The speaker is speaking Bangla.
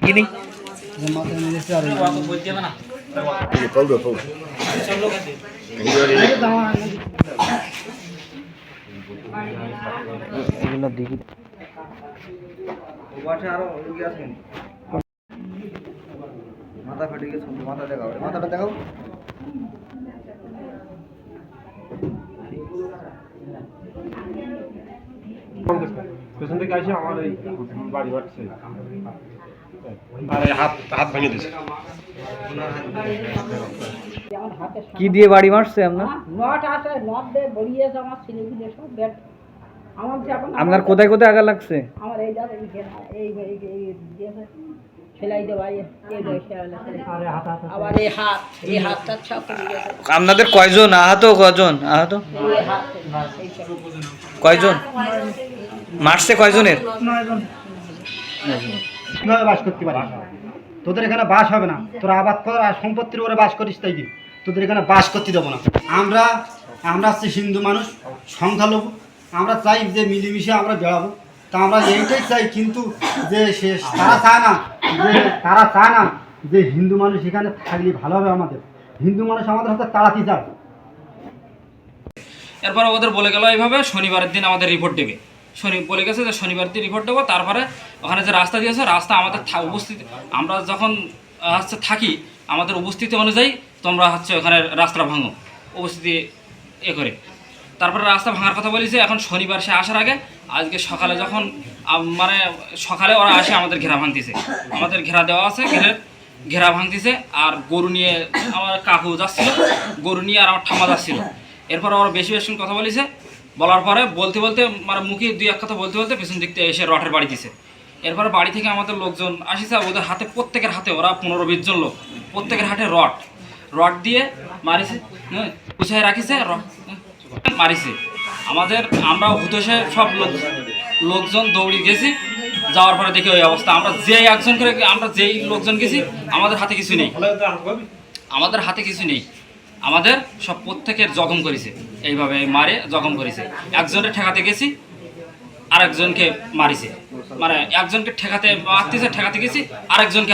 Gini. মাথা ফাটে গেছে, মাথা দেখাও, মাথাটা দেখাও। পেছন থেকে আসে আমার এই বাড়ি বাড়ছে আরে হাত হাত ভেঙে দিয়েছে। কি দিয়ে বাড়ি মারছে আপনার? নট আছে, নট দিয়ে বড়িয়েছে আমার ছেলেগুলো সব ব্যাট। আমার যখন আপনার কোথায় কোথায় আঘাত লাগছে? আমার এই দাদা এই দিয়েছে সেলাই দেওয়া এই আবার এই হাতটা ছাপ করে গেছে। আপনাদের কয়জন আহত? কয়জন আহত? এই হাত কয়জন মারছে? কয়জনের? 9 জন। কিভাবে বাস করতে পারিস? তোদের এখানে বাস হবে না। তোরা আবাদ কর আর সম্পত্তির উপরে বাস করিস, তাই কি তোদের এখানে বাস করতে দেবো না। আমরা হচ্ছে হিন্দু মানুষ, সংখ্যালঘু। আমরা চাই যে মিলেমিশে আমরা বেড়াবো, তা আমরা এইটাই চাই। কিন্তু যে তারা চায় না যে হিন্দু মানুষ এখানে থাকলে ভালো হবে। আমাদের হিন্দু মানুষ আমাদের হাতে তাড়াতে যায়। এরপরে ওদের বলে গেল এইভাবে শনিবারের দিন আমাদের রিপোর্ট দেবে। বলে গেছে যে শনিবার দিন রিপোর্ট দেবো। তারপরে ওখানে যে রাস্তা দিয়েছে, রাস্তা আমাদের উপস্থিতি, আমরা যখন হচ্ছে থাকি আমাদের উপস্থিতি অনুযায়ী তোমরা হচ্ছে ওখানে রাস্তা ভাঙো উপস্থিতি করে। তারপরে রাস্তা ভাঙার কথা বলেছে। এখন শনিবার সে আসার আগে আজকে সকালে যখন মানে সকালে ওরা আসে আমাদের ঘেরা ভাঙতেছে, আমাদের ঘেরা দেওয়া আছে, ঘেরা ভাঙতেছে। আর গরু নিয়ে আমার কাকু যাচ্ছিল, গরু নিয়ে আর আমার ঠাম্মা যাচ্ছিল। এরপর ওরা বেশি কথা বলেছে। বলার পরে বলতে মানে মুখে 2-1 কথা বলতে পেছন দিক থেকে এসে রটের বাড়ি দিছে। এরপরে বাড়ি থেকে আমাদের লোকজন আসিছে, ওদের হাতে প্রত্যেকের হাতে, ওরা 15-20 জন লোক, প্রত্যেকের হাতে রড দিয়ে মারিছে, গুছায় রাখিছে, মারিছে আমাদের। আমরা হুতোষে সব লোকজন দৌড়ি গেছি। যাওয়ার পরে দেখি ওই অবস্থা। আমরা যেই লোকজন গেছি আমাদের হাতে কিছু নেই, আমাদের সব প্রত্যেকের জখম করেছে, এইভাবে মারে জখম করেছে। একজনের ঠেকাতে গেছি, আরেকজনকে মারিছে, মানে একজনকে ঠেকাতে গেছি, আরেকজনকে